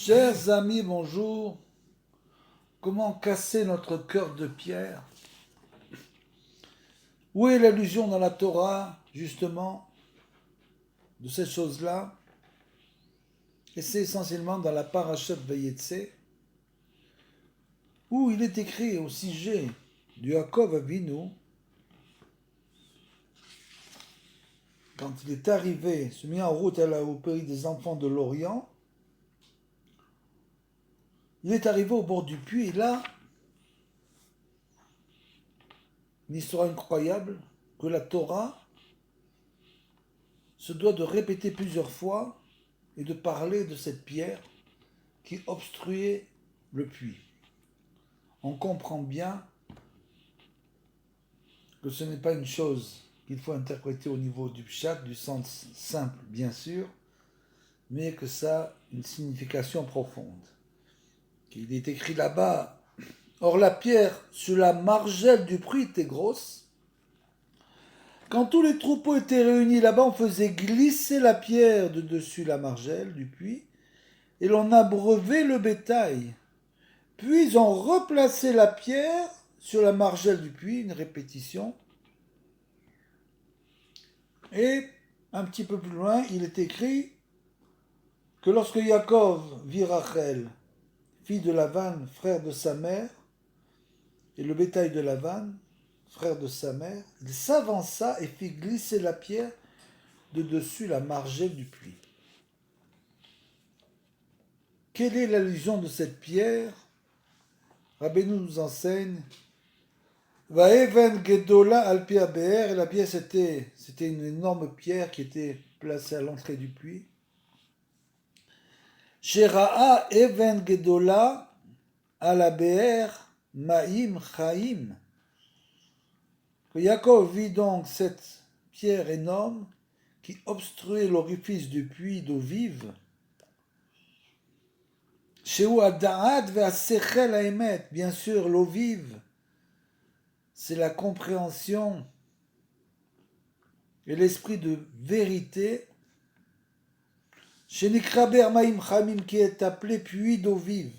Chers amis, bonjour. Comment casser notre cœur de pierre? Où est l'allusion dans la Torah, justement, de cette chose-là? Et c'est essentiellement dans la Parashat Vayetze, où il est écrit au sujet du Yaakov Avinu, quand il est arrivé, se mit en route au pays des enfants de l'Orient. Il est arrivé au bord du puits, et là, une histoire incroyable, que la Torah se doit de répéter plusieurs fois et de parler de cette pierre qui obstruait le puits. On comprend bien que ce n'est pas une chose qu'il faut interpréter au niveau du pshat, du sens simple bien sûr, mais que ça a une signification profonde. Il est écrit là-bas, or la pierre sur la margelle du puits était grosse. Quand tous les troupeaux étaient réunis là-bas, on faisait glisser la pierre de dessus la margelle du puits et l'on abreuvait le bétail. Puis on replaçait la pierre sur la margelle du puits, une répétition. Et un petit peu plus loin, il est écrit que lorsque Yaakov vit Rachel, fille de Lavan, frère de sa mère, et le bétail de Lavan, frère de sa mère, il s'avança et fit glisser la pierre de dessus la margelle du puits. Quelle est l'allusion de cette pierre? Rabbeinu nous enseigne Vaeven Gedola al pi habe'er, et la pierre c'était une énorme pierre qui était placée à l'entrée du puits. Shera'a Even Gedola al habe'er Ma'im Chaim. Que Yaakov vit donc cette pierre énorme qui obstruait l'orifice du puits d'eau vive. Shehu Ada'at ve'asechel ha'emet, bien sûr l'eau vive, c'est la compréhension et l'esprit de vérité. Shenikra Bermaim Chamim, qui est appelé puits d'eau vive.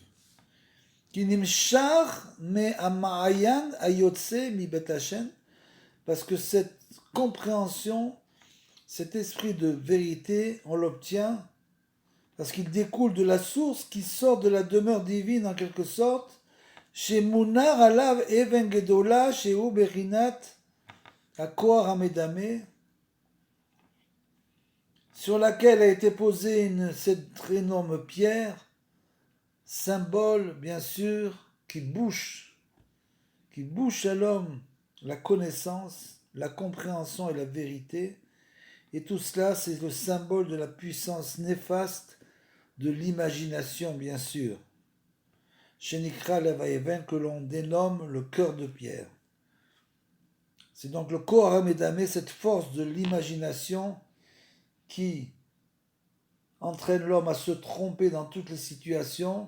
Qui nimshar me ama'ayan ayotse mi bet Hashem, parce que cette compréhension, cet esprit de vérité, on l'obtient parce qu'il découle de la source qui sort de la demeure divine en quelque sorte. Chez Munar alav even gedola chez Uberinat Akoar Amedame, sur laquelle a été posée cette énorme pierre, symbole bien sûr qui bouche à l'homme la connaissance, la compréhension et la vérité. Et tout cela, c'est le symbole de la puissance néfaste de l'imagination, bien sûr. Shenikra Levayeven, que l'on dénomme le cœur de pierre. C'est donc le Kohar Medame, cette force de l'imagination qui entraîne l'homme à se tromper dans toutes les situations,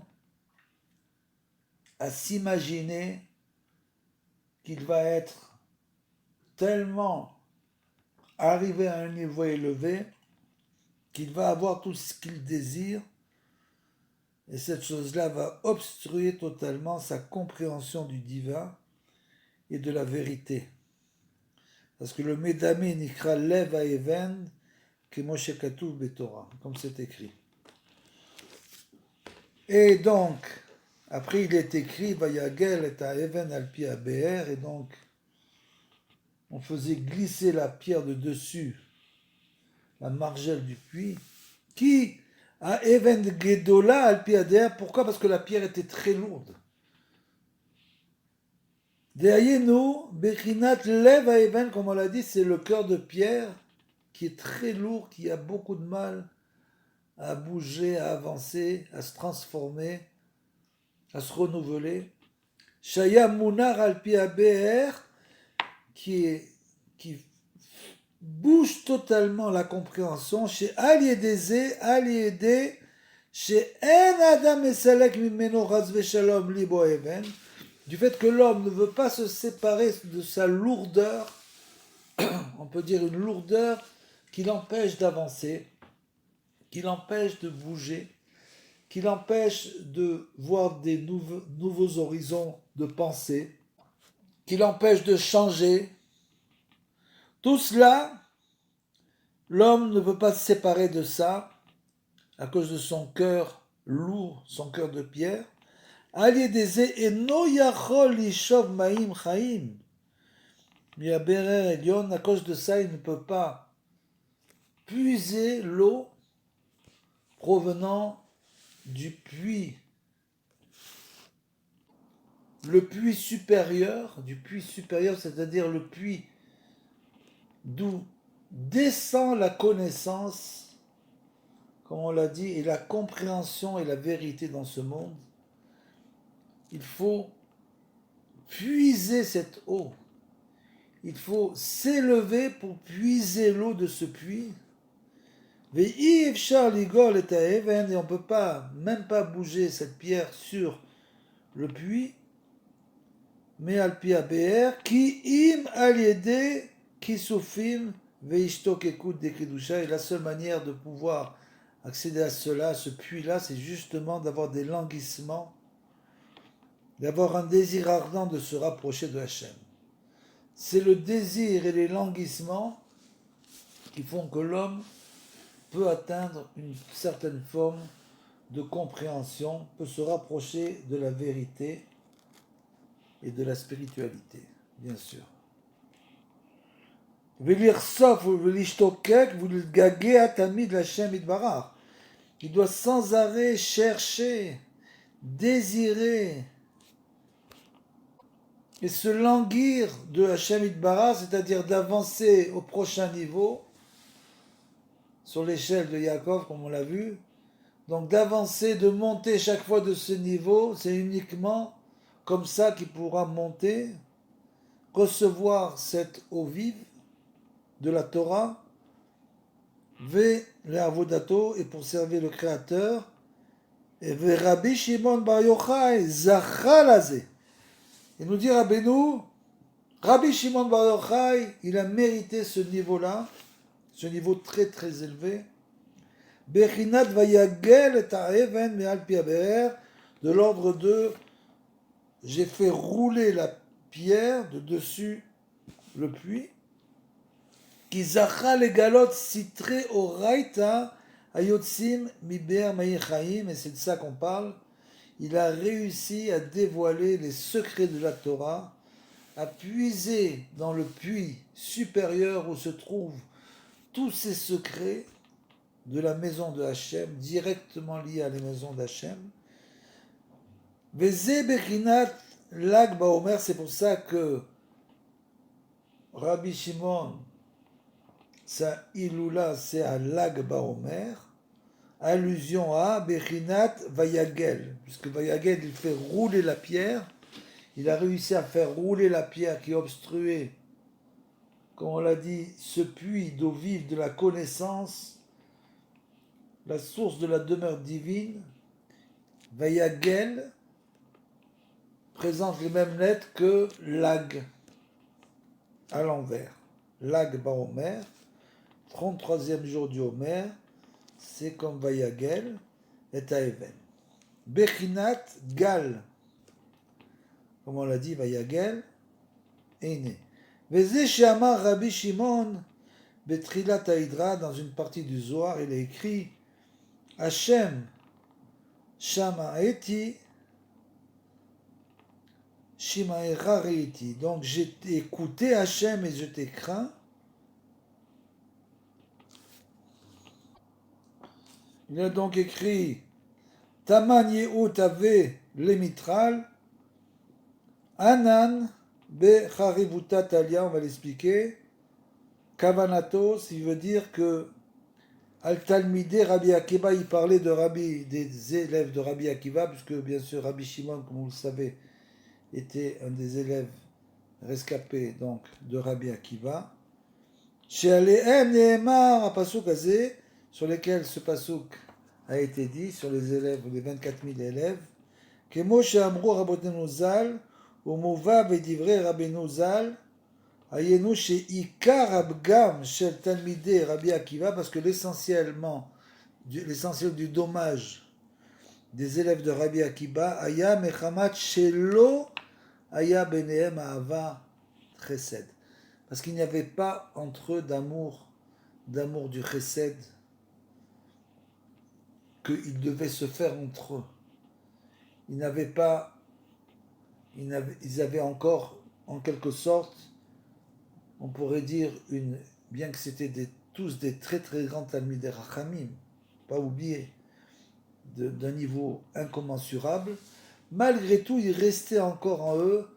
à s'imaginer qu'il va être tellement arrivé à un niveau élevé qu'il va avoir tout ce qu'il désire, et cette chose-là va obstruer totalement sa compréhension du divin et de la vérité. Parce que le Medame Nikra Lev Haeven Kemoshe Katuv Betorah, comme c'est écrit. Et donc, après il est écrit Vayagel et Haeven al pi habe'er, et donc on faisait glisser la pierre de dessus la margelle du puits, qui a Even Gedola al pi habe'er. Pourquoi? Parce que la pierre était très lourde. Deayenu Bechinat Lev Haeven, comme on l'a dit, c'est le cœur de pierre qui est très lourd, qui a beaucoup de mal à bouger, à avancer, à se transformer, à se renouveler. Shaya Munar al pi habe'er, qui bouge totalement la compréhension. Chez Aliédézé, Aliédé, chez En Adam Esalek Mimeno Razve Shalom Libo Even, du fait que l'homme ne veut pas se séparer de sa lourdeur, on peut dire une lourdeur qui l'empêche d'avancer, qui l'empêche de bouger, qui l'empêche de voir des nouveaux horizons de pensée, qui l'empêche de changer. Tout cela, l'homme ne peut pas se séparer de ça à cause de son cœur lourd, son cœur de pierre. À cause de ça, il ne peut pas puiser l'eau provenant du puits, le puits supérieur, c'est-à-dire le puits d'où descend la connaissance, comme on l'a dit, et la compréhension et la vérité dans ce monde. Il faut puiser cette eau. Il faut s'élever pour puiser l'eau de ce puits. Et on ne peut pas, même pas bouger cette pierre sur le puits. Mais al pi habe'er, ki im al yede kisufim veishtok ekut de kedusha. Et la seule manière de pouvoir accéder à cela, à ce puits-là, c'est justement d'avoir des languissements, d'avoir un désir ardent de se rapprocher de Hachem. C'est le désir et les languissements qui font que l'homme peut atteindre une certaine forme de compréhension, peut se rapprocher de la vérité et de la spiritualité, bien sûr. Il doit sans arrêt chercher, désirer et se languir de Hashem Itbarach, c'est-à-dire d'avancer au prochain niveau, sur l'échelle de Yaakov, comme on l'a vu. Donc d'avancer, de monter chaque fois de ce niveau, c'est uniquement comme ça qu'il pourra monter, recevoir cette eau vive de la Torah, ve le'avodato, et pour servir le Créateur, et ve Rabbi Shimon Bar Yochai zachal hazeh. Il nous dit Rabbeinu, Rabbi Shimon Bar Yochai, il a mérité ce niveau-là, ce niveau très très élevé. Bechinat vayagel et ha'even me'al pi habe'er, de l'ordre de j'ai fait rouler la pierre de dessus le puits. Ki zacha legalot sitre oraita ayotzim mi be'er ma'ir, et c'est de ça qu'on parle. Il a réussi à dévoiler les secrets de la Torah, à puiser dans le puits supérieur où se trouvent tous ces secrets de la maison de Hachem, directement liés à la maison d'Hachem. Veze bechinat lag baomer, c'est pour ça que Rabbi Shimon, sa iloula, c'est à lag baomer, allusion à bechinat vayagel, puisque vayagel, il fait rouler la pierre, il a réussi à faire rouler la pierre qui obstruait, comme on l'a dit, ce puits d'eau vive de la connaissance, la source de la demeure divine. Vayagel présente les mêmes lettres que lag, à l'envers. Lag baomer, 33e jour du Homer, c'est comme Vayagel et Taeven. Bechinat gal, comme on l'a dit, Vayagel, est né. Veze she'amar Rabbi Shimon, Betrilat Haïdra, dans une partie du Zohar, il a écrit Hashem Shamaeti Shimaera Reiti. Donc j'ai écouté Hashem et je t'ai craint. Il a donc écrit Taman Yehu Tave Lemitral Anan Be Charivuta Talia, on va l'expliquer. Kavanatos, il veut dire que Al-Talmideh Rabbi Akiva, il parlait des élèves de Rabbi Akiva, puisque bien sûr Rabbi Shimon, comme vous le savez, était un des élèves rescapés donc de Rabbi Akiva. Chez Alehem Nehemar, un pasuk azé, sur lesquels ce pasuk a été dit, sur les élèves, les 24 000 élèves, Kemo she'amru Rabotenu Zal, Umuva v'divrei Rabbeinu Zal, Ayenu she'ikar abgam shel Talmideh Rabbi Akiva, parce que l'essentiel du dommage des élèves de Rabbi Akiba, Aya Mechamat Shelo Aya Benehem Ahava Chesed. Parce qu'il n'y avait pas entre eux d'amour du Chesed, qu'il devait se faire entre eux. Ils avaient encore, en quelque sorte, on pourrait dire, bien que c'était tous des très très grands Talmidei Rachamim, pas oublier, d'un niveau incommensurable, malgré tout, il restait encore en eux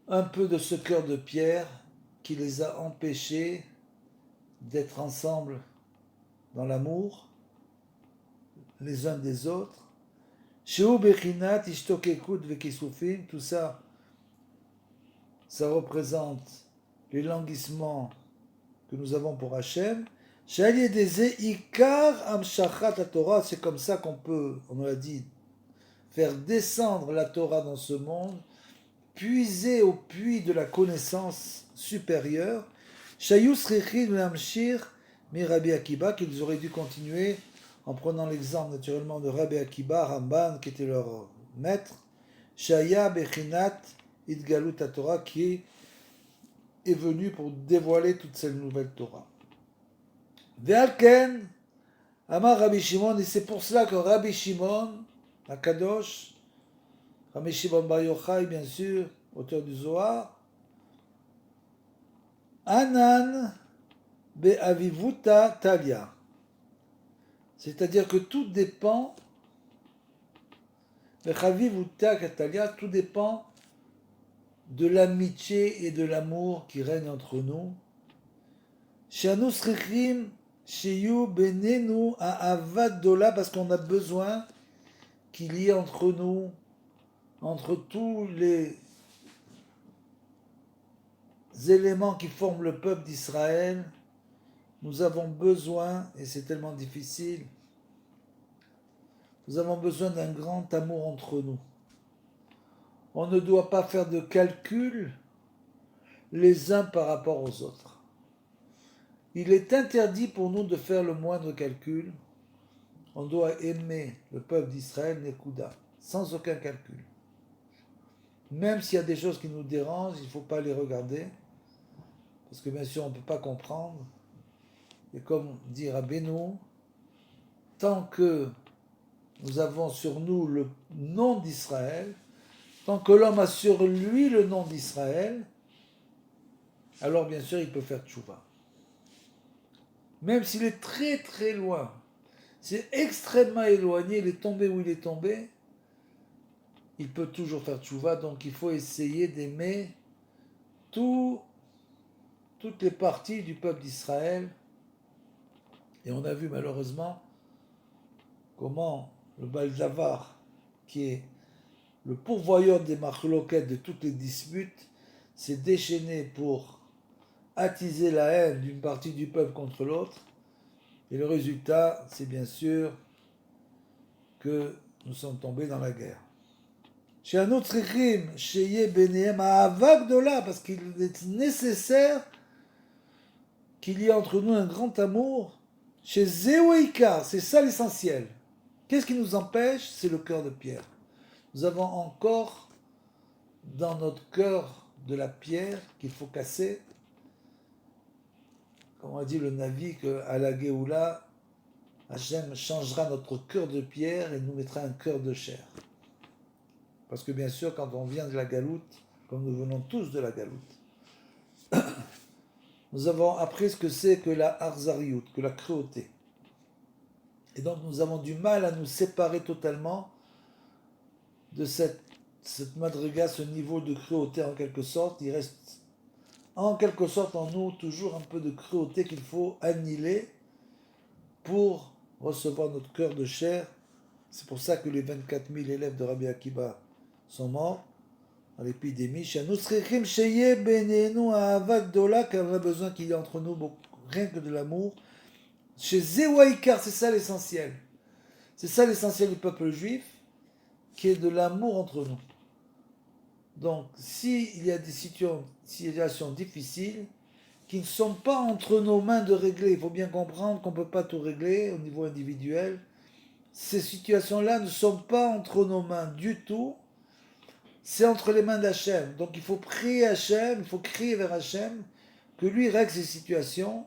un peu de ce cœur de pierre qui les a empêchés d'être ensemble dans l'amour, les uns des autres. Sheu Bechinat Ishtokekut Vekisufim, tout ça, ça représente les languissements que nous avons pour Hachem. Ikar Amshachat la Torah, c'est comme ça qu'on peut, on l'a dit, faire descendre la Torah dans ce monde, puiser au puits de la connaissance supérieure. Shayus Rechin Lamshir mi Rabbi Akiba, qu'ils auraient dû continuer en prenant l'exemple naturellement de Rabbi Akiba, Ramban, qui était leur maître. Shaya Bechinat Idgalut Torah, qui est venu pour dévoiler toute cette nouvelle Torah. Ve'alken, Amar Rabbi Shimon, et c'est pour cela que Rabbi Shimon, Akadosh, Rabbi Shimon Bar Yochai, bien sûr, auteur du Zohar, Anan Be'avivuta Talia. C'est-à-dire que tout dépend, Be'avivuta Talia, tout dépend de l'amitié et de l'amour qui règne entre nous. Shanu Srichim Shiyu Benenu Avad Dola, parce qu'on a besoin qu'il y ait entre nous, entre tous les éléments qui forment le peuple d'Israël, nous avons besoin, et c'est tellement difficile, nous avons besoin d'un grand amour entre nous. On ne doit pas faire de calcul les uns par rapport aux autres. Il est interdit pour nous de faire le moindre calcul. On doit aimer le peuple d'Israël, Nekuda, sans aucun calcul. Même s'il y a des choses qui nous dérangent, il ne faut pas les regarder, parce que bien sûr on ne peut pas comprendre. Et comme dit Rabbeinu, tant que nous avons sur nous le nom d'Israël, tant que l'homme a sur lui le nom d'Israël, alors bien sûr il peut faire tchouva. Même s'il est très très loin, c'est extrêmement éloigné, il est tombé où il est tombé, il peut toujours faire tchouva, donc il faut essayer d'aimer toutes les parties du peuple d'Israël. Et on a vu malheureusement comment le Baal Davar, qui est le pourvoyeur des marloquettes de toutes les disputes, s'est déchaîné pour attiser la haine d'une partie du peuple contre l'autre. Et le résultat, c'est bien sûr que nous sommes tombés dans la guerre. Chez un autre crime, chez Yebenehem, à Avagdola, parce qu'il est nécessaire qu'il y ait entre nous un grand amour. Chez Zéoïka, c'est ça l'essentiel. Qu'est-ce qui nous empêche? C'est le cœur de pierre. Nous avons encore dans notre cœur de la pierre qu'il faut casser. Comme on a dit le Navi, qu'à la Géoula, Hachem changera notre cœur de pierre et nous mettra un cœur de chair. Parce que bien sûr, quand on vient de la Galoute, comme nous venons tous de la Galoute, nous avons appris ce que c'est que la Harzariout, que la cruauté. Et donc nous avons du mal à nous séparer totalement de cette madriga, ce niveau de cruauté en quelque sorte. Il reste en quelque sorte en nous toujours un peu de cruauté qu'il faut annihiler pour recevoir notre cœur de chair. C'est pour ça que les 24 000 élèves de Rabbi Akiba sont morts dans l'épidémie. Car on a besoin qu'il y ait entre nous rien que de l'amour. Chez Zéwaïkar, c'est ça l'essentiel. C'est ça l'essentiel du peuple juif, qui est de l'amour entre nous. Donc, s'il y a des situations difficiles qui ne sont pas entre nos mains de régler, il faut bien comprendre qu'on ne peut pas tout régler au niveau individuel. ces situations-là ne sont pas entre nos mains du tout, c'est entre les mains d'Hachem. Donc il faut prier Hachem, il faut crier vers Hachem, que lui règle ces situations,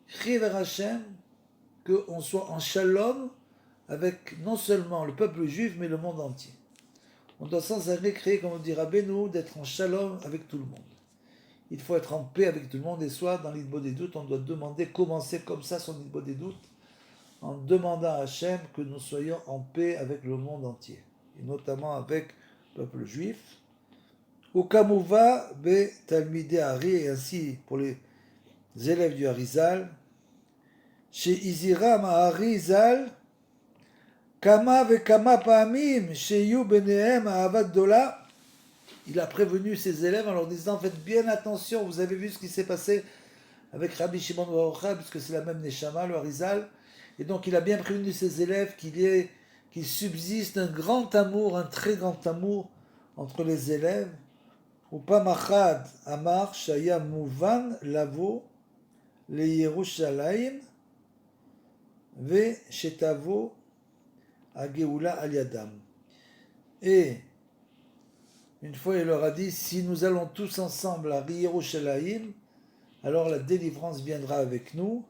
crier vers Hachem, qu'on soit en shalom avec non seulement le peuple juif, mais le monde entier. On doit sans arrêt créer, comme on dit Rabbeinu, d'être en shalom avec tout le monde. Il faut être en paix avec tout le monde, et soit dans l'Idbo des doutes, on doit demander, commencer comme ça son Idbo des doutes, en demandant à Hachem que nous soyons en paix avec le monde entier, et notamment avec le peuple juif. Ukamuva be Talmidei Ari, et ainsi pour les élèves du Harizal, chez Iziram Harizal, Kama ve Kama Pa'amim, chez Yu Benehem Ahavat Dola, il a prévenu ses élèves en leur disant faites bien attention, vous avez vu ce qui s'est passé avec Rabbi Shimon bar Yochai, puisque c'est la même Neshama, le Harizal, et donc il a bien prévenu ses élèves qu'il subsiste un grand amour, un très grand amour entre les élèves. Upamachad Amar Shaya Muvan Lavo Le Yerushalayim Ve Shetavo Ageoula Aliadam. Et une fois, il leur a dit, si nous allons tous ensemble à Yerushalayim, alors la délivrance viendra avec nous.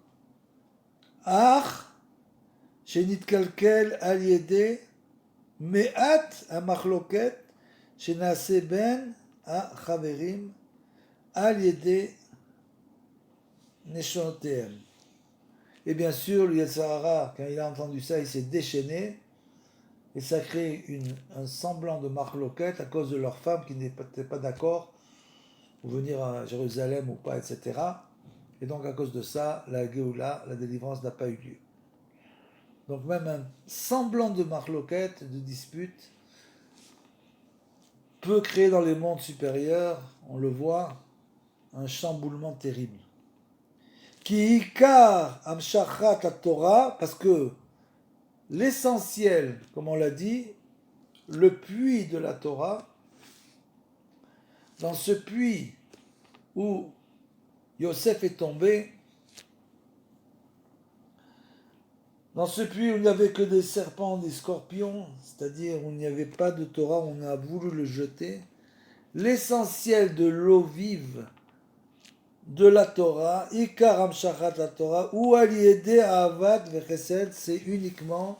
Ach, Shenit Kalkel Aliede, Me'at Amachloket, Shenase Ben a Chaverim, Aliede Neshonotehem. Et bien sûr, le Yetzirah, quand il a entendu ça, il s'est déchaîné. Et ça crée un semblant de marloquette à cause de leurs femmes qui n'étaient pas d'accord pour venir à Jérusalem ou pas, etc. Et donc à cause de ça, la Géoula, la délivrance n'a pas eu lieu. Donc même un semblant de marloquette, de dispute, peut créer dans les mondes supérieurs, on le voit, un chamboulement terrible. Ki ikar amshachat la Torah, parce que l'essentiel, comme on l'a dit, le puits de la Torah, dans ce puits où Yosef est tombé, dans ce puits où il n'y avait que des serpents, des scorpions, c'est-à-dire où il n'y avait pas de Torah, on a voulu le jeter, l'essentiel de l'eau vive de la Torah, Ikar Amshachat la Torah, ou Aliede Ahavat Vechesed, c'est uniquement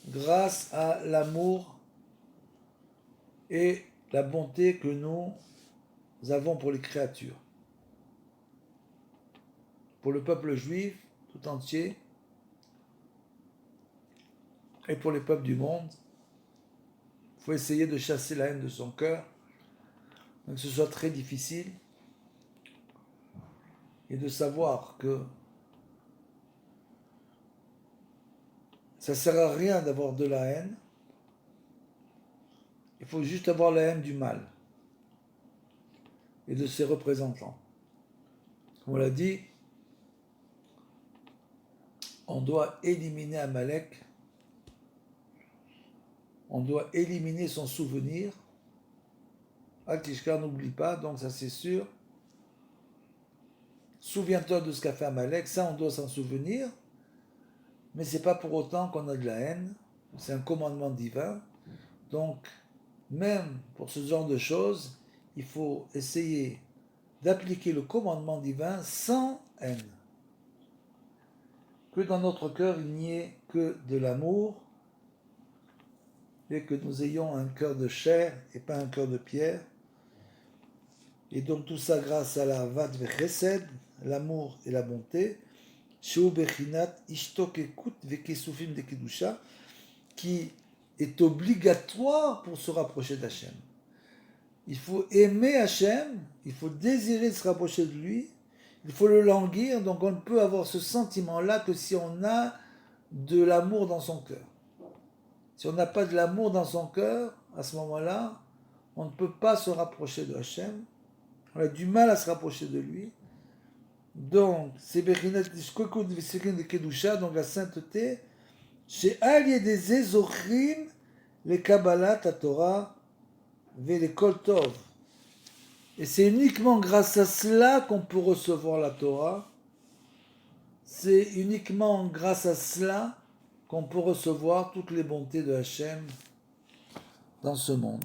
grâce à l'amour et la bonté que nous avons pour les créatures. Pour le peuple juif tout entier et pour les peuples du monde, il faut essayer de chasser la haine de son cœur, même que ce soit très difficile, et de savoir que ça ne sert à rien d'avoir de la haine. Il faut juste avoir la haine du mal et de ses représentants. Comme on l'a dit, on doit éliminer Amalek, on doit éliminer son souvenir. Al-Tishkar, n'oublie pas, donc ça c'est sûr. Souviens-toi de ce qu'a fait Amalek, ça on doit s'en souvenir, mais c'est pas pour autant qu'on a de la haine, c'est un commandement divin. Donc, même pour ce genre de choses, il faut essayer d'appliquer le commandement divin sans haine. Que dans notre cœur, il n'y ait que de l'amour et que nous ayons un cœur de chair et pas un cœur de pierre. Et donc tout ça grâce à la Vat Vechesed, l'amour et la bonté, Sheu Bechinat Ishtok Ekut Vekesufim de Kedusha, qui est obligatoire pour se rapprocher d'Hachem. Il faut aimer Hachem, il faut désirer se rapprocher de lui, il faut le languir, donc on ne peut avoir ce sentiment-là que si on a de l'amour dans son cœur. Si on n'a pas de l'amour dans son cœur, à ce moment-là, on ne peut pas se rapprocher de Hachem, on a du mal à se rapprocher de lui. Donc, c'est Bechinat Ishkokut Vesekin de Kedusha, donc la sainteté, chez Allié des Ezochrim, les Kabbalat, la Torah, les Kol Tov. Et c'est uniquement grâce à cela qu'on peut recevoir la Torah. C'est uniquement grâce à cela qu'on peut recevoir toutes les bontés de Hachem dans ce monde.